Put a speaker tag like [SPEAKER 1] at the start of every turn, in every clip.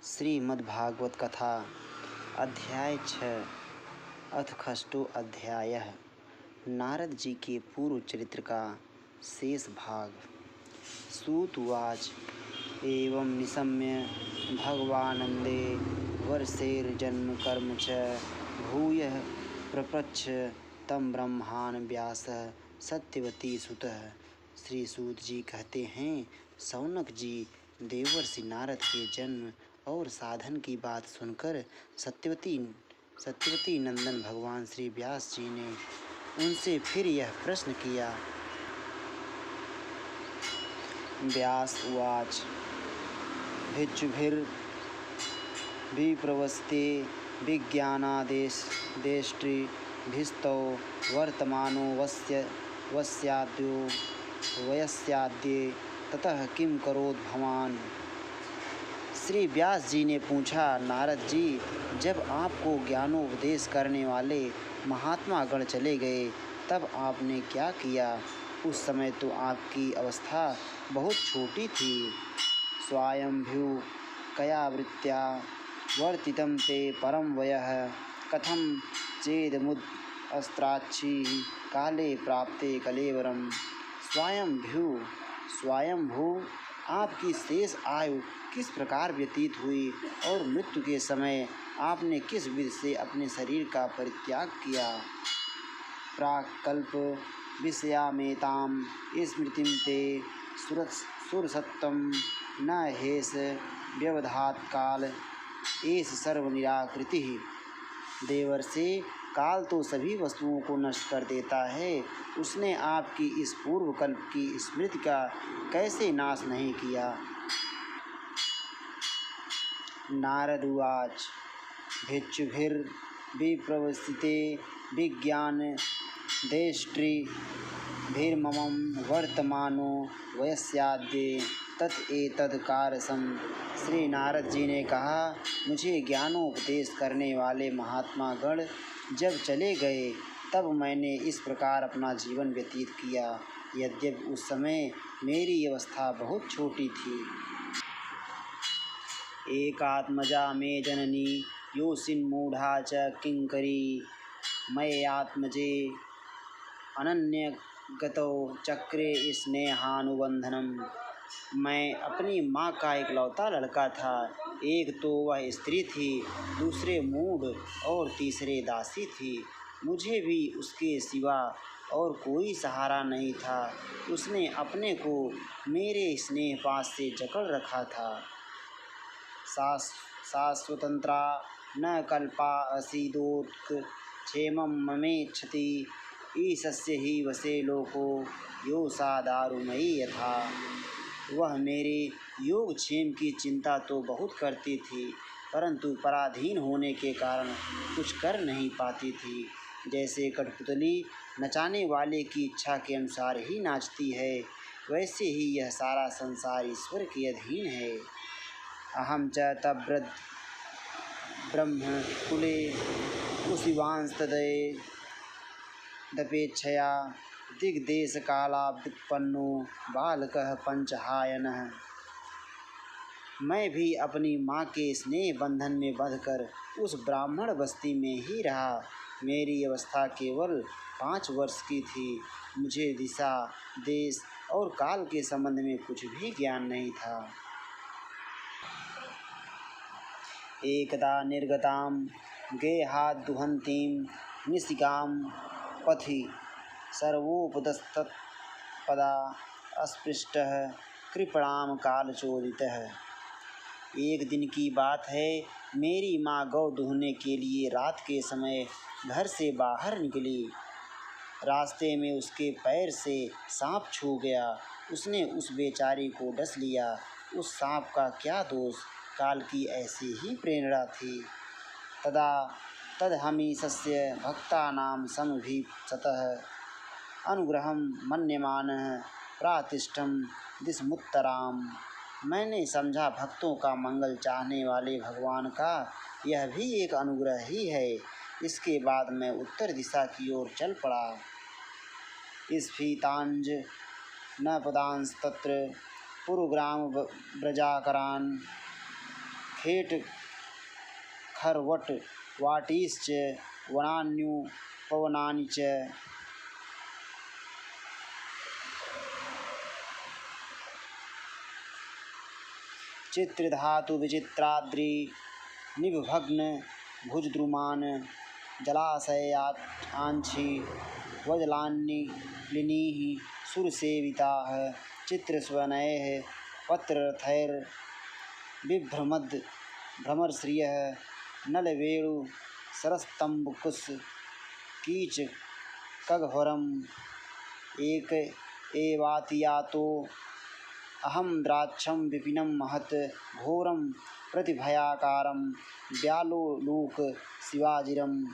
[SPEAKER 1] श्रीमद्भागवत कथा अध्याय 6 अथ षष्ठो अध्यायः। नारद जी के पूर्व चरित्र का शेष भाग। सूत उवाच एवं निशम्य भगवानंदे वर्षेर्जन्म कर्म च भूयः प्रपृच्छ तम ब्रह्मान् व्यासः सत्यवती सुतः। श्री सूत जी कहते हैं, शौनक जी देवर्षि नारद के जन्म और साधन की बात सुनकर सत्यवती नंदन भगवान श्री व्यास जी ने उनसे फिर यह प्रश्न किया। व्यास उवाच भिक्षुभिर्विप्रवस्ते विज्ञानादेष्टिभिस्तौ वर्तमानो वयस्याद्ये ततः किम करोद भवान। श्री व्यास जी ने पूछा, नारद जी, जब आपको ज्ञानोपदेश करने वाले महात्मा गण चले गए तब आपने क्या किया? उस समय तो आपकी अवस्था बहुत छोटी थी। स्वायंभू कयावृत्त्या वर्तितं ते परम वयः कथं चेदमुद् काले प्राप्ते कलेवरम। स्वयंभू आपकी शेष आयु किस प्रकार व्यतीत हुई और मृत्यु के समय आपने किस विधि से अपने शरीर का परित्याग किया? प्राक्कल्प विषयामेतां स्मृतिं ते सुरसत्वं न हेष व्यवधात काल एष सर्वनिराकृतिः। देवर्षि, काल तो सभी वस्तुओं को नष्ट कर देता है। उसने आपकी इस पूर्व कल्प की स्मृति का कैसे नाश नहीं किया? नारद उवाच भिक्षुभिर्विप्रवसिते विज्ञानदेष्ट्रिभिर्मम वर्तमानो वयस्याद्ये तत्एतद्कारसम्। श्री नारद जी ने कहा, मुझे ज्ञानोपदेश करने वाले महात्मा गण जब चले गए तब मैंने इस प्रकार अपना जीवन व्यतीत किया। यद्यपि उस समय मेरी अवस्था बहुत छोटी थी। एकात्मजा मे जननी योषिन्मूढ़ा च किंकरी मय्यात्मजे अनन्यगतौ चक्रे स्नेहानुबंधनम। मैं अपनी माँ का इकलौता लड़का था। एक तो वह स्त्री थी, दूसरे मूढ़ और तीसरे दासी थी। मुझे भी उसके सिवा और कोई सहारा नहीं था। उसने अपने को मेरे स्नेहपाश से जकड़ रखा था। शाश्वतंत्रा न कल्पा असीदोत्क क्षेमं ममेच्छति ईशस्य ही वसे लोको यो सा दारुमयी यथा। वह मेरे योगक्षेम की चिंता तो बहुत करती थी, परंतु पराधीन होने के कारण कुछ कर नहीं पाती थी। जैसे कठपुतली नचाने वाले की इच्छा के अनुसार ही नाचती है, वैसे ही यह सारा संसार ईश्वर के अधीन है। अहम च तब्रद् ब्रह्मकुले कुशिवांस्तदपेक्षया दिग्देशकालाव्युत्पन्नो बालकः पंचहायनः। मैं भी अपनी माँ के स्नेह बंधन में बंधकर उस ब्राह्मण बस्ती में ही रहा। मेरी अवस्था केवल 5 वर्ष की थी। मुझे दिशा, देश और काल के संबंध में कुछ भी ज्ञान नहीं था। एकदा निर्गतां गेहाद्दुहन्तीं निशिकां पथि सर्वोपदस्तत्पदा अस्पृष्टः कृपणां कालचोदितः। एक दिन की बात है, मेरी माँ गौ दूहने के लिए रात के समय घर से बाहर निकली। रास्ते में उसके पैर से सांप छू गया। उसने उस बेचारी को डस लिया। उस सांप का क्या दोष, काल की ऐसी ही प्रेरणा थी। तदहमीशस्य भक्तानां समभिसतः अनुग्रहं मन्यमानः प्रातिष्ठं दिशमुत्तराम। मैंने समझा, भक्तों का मंगल चाहने वाले भगवान का यह भी एक अनुग्रह ही है। इसके बाद मैं उत्तर दिशा की ओर चल पड़ा। स्फीतांज न पदांस्तत्र पुरुग्राम व्रजाकरान् खेट खरवट वाटीश्च वनान्युपवनानि च। चित्रधातु विचित्राद्रि निभभग्न भुजद्रुमान् जलाशयाञ्छि वजलान्निलिनीः सुरसेविताः चित्रस्वनैः पत्ररथैर्बिभ्रमद् भ्रमरश्रियः नलवेणुसरस्तम्बुकुश कीचकगह्वरम् एक एवातियातो अहं द्राक्षं विपिनं महत् घोरं प्रतिभयाकारं व्यालोलूक शिवाजिरम्।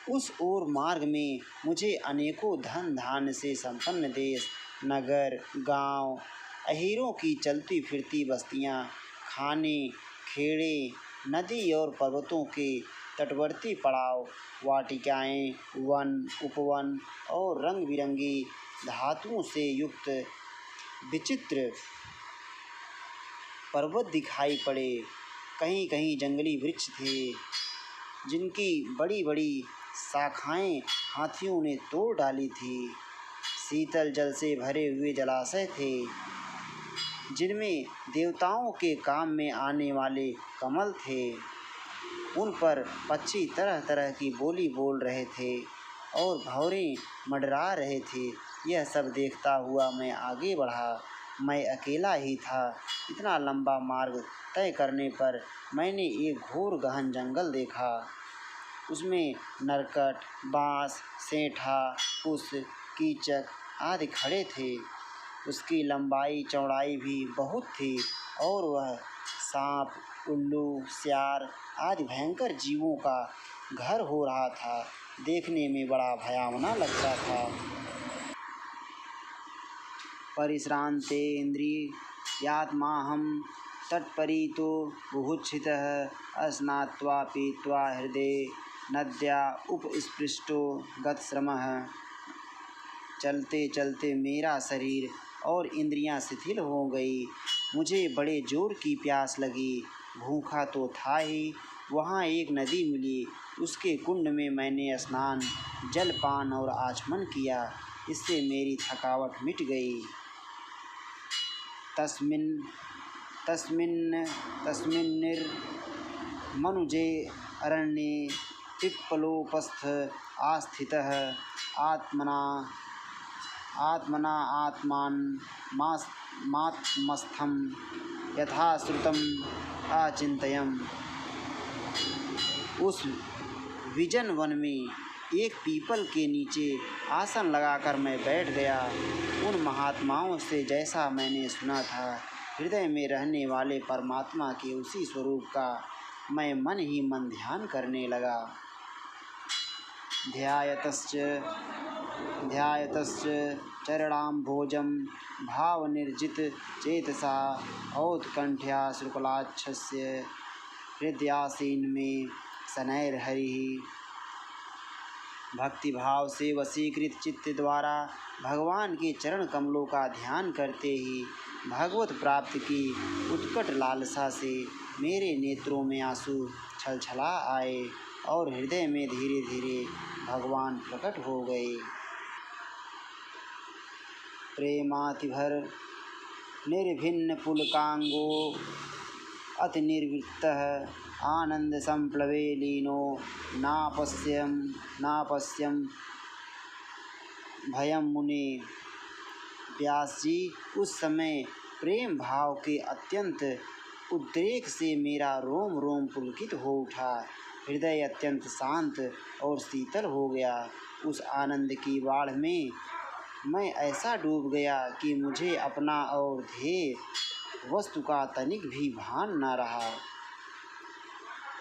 [SPEAKER 1] उस ओर मार्ग में मुझे अनेकों धन धान्य से संपन्न देश, नगर, गांव, अहीरों की चलती फिरती बस्तियां, खाने, खेड़े, नदी और पर्वतों के तटवर्ती पड़ाव, वाटिकाएं, वन, उपवन और रंग बिरंगी धातुओं से युक्त विचित्र पर्वत दिखाई पड़े। कहीं कहीं जंगली वृक्ष थे जिनकी बड़ी बड़ी शाखाएं हाथियों ने तोड़ डाली थी। शीतल जल से भरे हुए जलाशय थे जिनमें देवताओं के काम में आने वाले कमल थे। उन पर पक्षी तरह तरह की बोली बोल रहे थे और भंवरे मंडरा रहे थे। यह सब देखता हुआ मैं आगे बढ़ा। मैं अकेला ही था। इतना लंबा मार्ग तय करने पर मैंने एक घोर गहन जंगल देखा। उसमें नरकट, बांस, सेंठा, कुश, कीचक आदि खड़े थे। उसकी लंबाई चौड़ाई भी बहुत थी और वह सांप, उल्लू, सियार आदि भयंकर जीवों का घर हो रहा था। देखने में बड़ा भयावना लगता था। परिश्रान्तेन्द्रियात्माहं तत्परीतो बुभुक्षितः अस्नात्वा पीत्वा हृदये नद्या उपस्पृष्टो गतश्रमः। चलते चलते मेरा शरीर और इंद्रियां शिथिल हो गई। मुझे बड़े जोर की प्यास लगी। भूखा तो था ही, वहाँ एक नदी मिली। उसके कुंड में मैंने स्नान, जलपान और आचमन किया। इससे मेरी थकावट मिट गई। तस्मिन्निर्मनुजे अरण्ये पिप्पलोपस्थ आस्थितः आत्मानमात्मस्थं यथाश्रुतम् अचिन्तयम्। उस विजन वन में एक पीपल के नीचे आसन लगाकर मैं बैठ गया। उन महात्माओं से जैसा मैंने सुना था, हृदय में रहने वाले परमात्मा के उसी स्वरूप का मैं मन ही मन ध्यान करने लगा। ध्यायतश्च चरणाम्भोजं भावनिर्जित चेतसा औत्कण्ठया शुक्लाक्षस्य हृदयासीन में शनैर्हरिः। भक्तिभाव से वशीकृत चित्त द्वारा भगवान के चरण कमलों का ध्यान करते ही भगवत प्राप्ति की उत्कट लालसा से मेरे नेत्रों में आंसू छलछला आए और हृदय में धीरे धीरे भगवान प्रकट हो गए। प्रेमातिभर निर्भिन्न पुलकांगो अति निर्वृत्तः आनंद संप्लवे लीनो नापश्यम भयम मुने। व्यास जी, उस समय प्रेम भाव के अत्यंत उद्रेक से मेरा रोम रोम पुलकित हो उठा। हृदय अत्यंत शांत और शीतल हो गया। उस आनंद की बाढ़ में मैं ऐसा डूब गया कि मुझे अपना और ध्येय वस्तु का तनिक भी भान न रहा।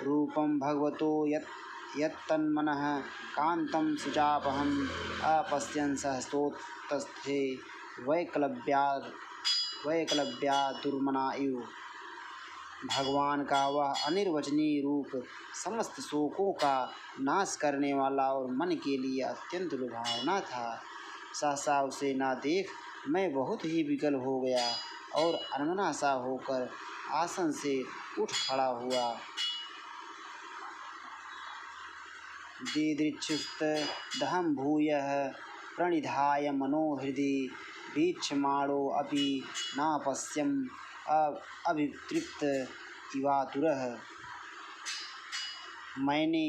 [SPEAKER 1] रूपम भगवतो यत्तन्मनः कांतं शुचापहं अपश्यन् सहसोत्तस्थे वैक्लव्यादुर्मना इव। भगवान का वह अनिर्वचनीय रूप समस्त शोकों का नाश करने वाला और मन के लिए अत्यंत लुभावना था। सहसा उसे ना देख मैं बहुत ही विकल हो गया और अनमना सा होकर आसन से उठ खड़ा हुआ। दिदृक्षुस्तदहं भूयः प्रणिधाय मनोहृदि वीक्षमाणो अपि नापश्यम् अभितृप्त इवातुरः। मैंने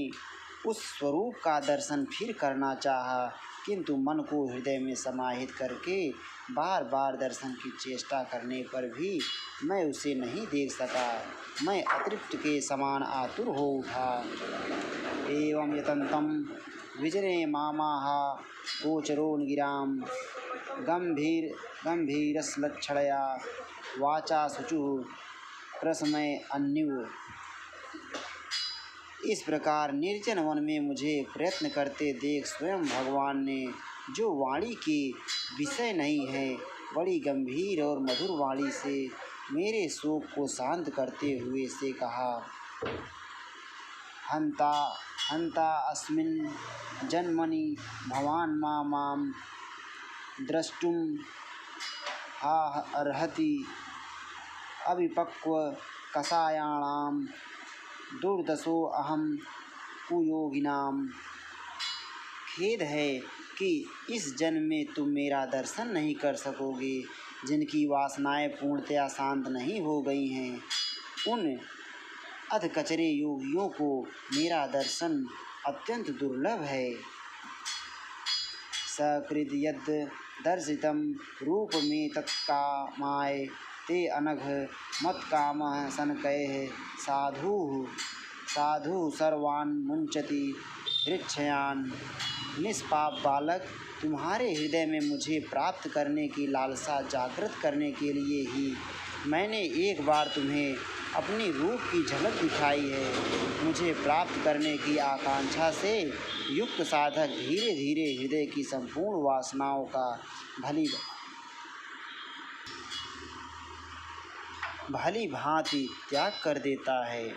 [SPEAKER 1] उस स्वरूप का दर्शन फिर करना चाहा, किंतु मन को हृदय में समाहित करके बार बार दर्शन की चेष्टा करने पर भी मैं उसे नहीं देख सका। मैं अतृप्त के समान आतुर हो उठा। एवं यतन्तं विजरे मामाह गोचरोन्गिरां गंभीरस्लक्षणया वाचा शुचुः प्रशमय अन्युः। इस प्रकार निर्जन वन में मुझे प्रयत्न करते देख स्वयं भगवान ने, जो वाणी के विषय नहीं है, बड़ी गंभीर और मधुर वाणी से मेरे शोक को शांत करते हुए से कहा, हंता अस्मिन् जन्मनि भवान् मां द्रष्टुं अर्हति अविपक्व कषायाणां दुर्दशो अहम कुयोगिनाम। खेद है कि इस जन्म में तुम मेरा दर्शन नहीं कर सकोगे। जिनकी वासनाएं पूर्णतया शांत नहीं हो गई हैं, उन अधकचरे योगियों को मेरा दर्शन अत्यंत दुर्लभ है। सकृद यद दर्शितं रूप में तत्कामाय ते अनघ मत्कामः शनकैः साधु सर्वान् मुंचति हृच्छयान्। निष्पाप बालक, तुम्हारे हृदय में मुझे प्राप्त करने की लालसा जागृत करने के लिए ही मैंने एक बार तुम्हें अपनी रूप की झलक दिखाई है। मुझे प्राप्त करने की आकांक्षा से युक्त साधक धीरे धीरे हृदय की संपूर्ण वासनाओं का भली भांति त्याग कर देता है।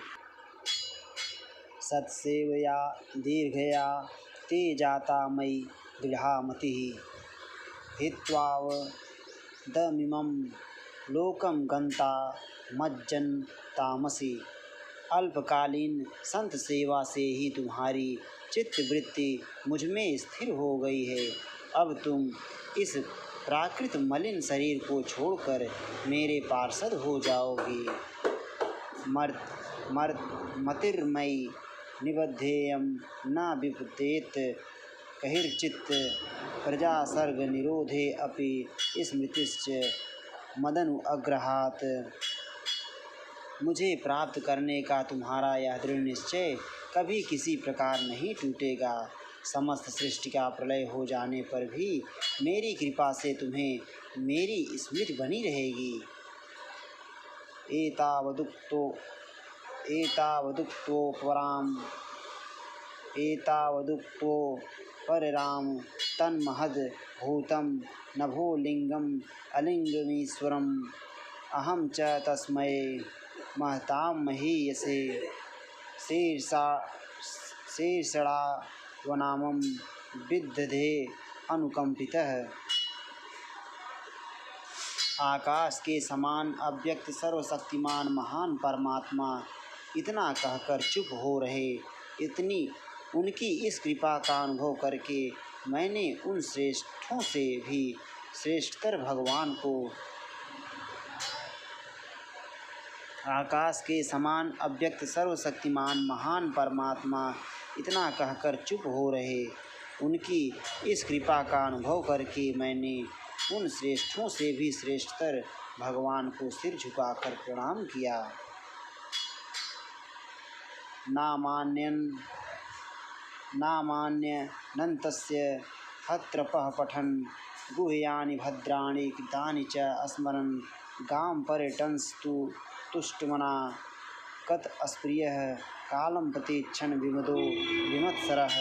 [SPEAKER 1] सत्सेवया दीर्घया ते जाता मयि दृढ़ा मतिः हित्वावदमिमं लोकं गंता मज्जन तामसी। अल्पकालीन संत सेवा से ही तुम्हारी चित्तवृत्ति मुझ में स्थिर हो गई है। अब तुम इस प्राकृत मलिन शरीर को छोड़कर मेरे पार्षद हो जाओगी। मतिर्मयि निबद्धेयं न विपद्येत कहिर्चित् प्रजासर्ग निरोधे अपि स्मृतिश्च मदनु अग्रहात्। मुझे प्राप्त करने का तुम्हारा यह दृढ़ निश्चय कभी किसी प्रकार नहीं टूटेगा। समस्त सृष्टि का प्रलय हो जाने पर भी मेरी कृपा से तुम्हें मेरी स्मृति बनी रहेगी। एतावदुक्तोपराम तन्महद् भूतं नभो लिंगम अलिंगमीश्वरम अहम च तस्मै महतां महीयसे शीर्षणावनामं विदधे अनुकंपितः। आकाश के समान अव्यक्त सर्वशक्तिमान महान परमात्मा इतना कहकर चुप हो रहे। इतनी उनकी इस कृपा का अनुभव करके मैंने उन श्रेष्ठों से भी श्रेष्ठतर भगवान को, आकाश के समान अव्यक्त सर्वशक्तिमान महान परमात्मा इतना कहकर चुप हो रहे। उनकी इस कृपा का अनुभव करके मैंने उन श्रेष्ठों से भी श्रेष्ठतर भगवान को सिर झुकाकर प्रणाम किया। नामान्यनन्तस्य हत्रपः पठन् गुह्यानि भद्राणि कृतानि च स्मरन् गां पर्यटंस्तु तुष्टमना कत अस्प्रियः कालं प्रतीक्षण विमदो विमत्सरः।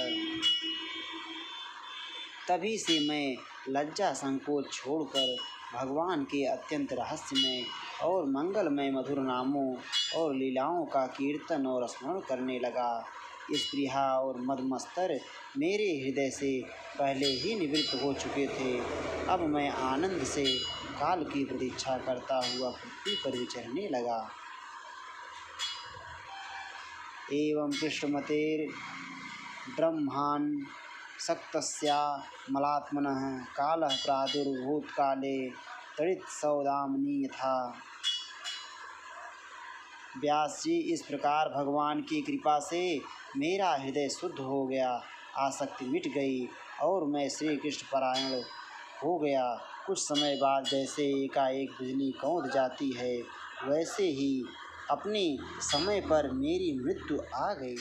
[SPEAKER 1] तभी से मैं लज्जा संकोच छोड़कर भगवान के अत्यंत रहस्यमय और मंगलमय मधुर नामों और लीलाओं का कीर्तन और स्मरण करने लगा। स्पृहा और मदमस्तर मेरे हृदय से पहले ही निवृत्त हो चुके थे। अब मैं आनंद से काल की प्रतीक्षा करता हुआ पृथ्वी पर विचरने लगा। एवं कृष्णमतेर्ब्रह्मान् सक्तस्या मलात्मनः कालः प्रादुर्भूतकाले तडित्सौदामिनी यथा। व्यास जी, इस प्रकार भगवान की कृपा से मेरा हृदय शुद्ध हो गया, आसक्ति मिट गई और मैं श्री कृष्ण परायण हो गया। कुछ समय बाद जैसे एकाएक बिजली कौंध जाती है, वैसे ही अपने समय पर मेरी मृत्यु आ गई।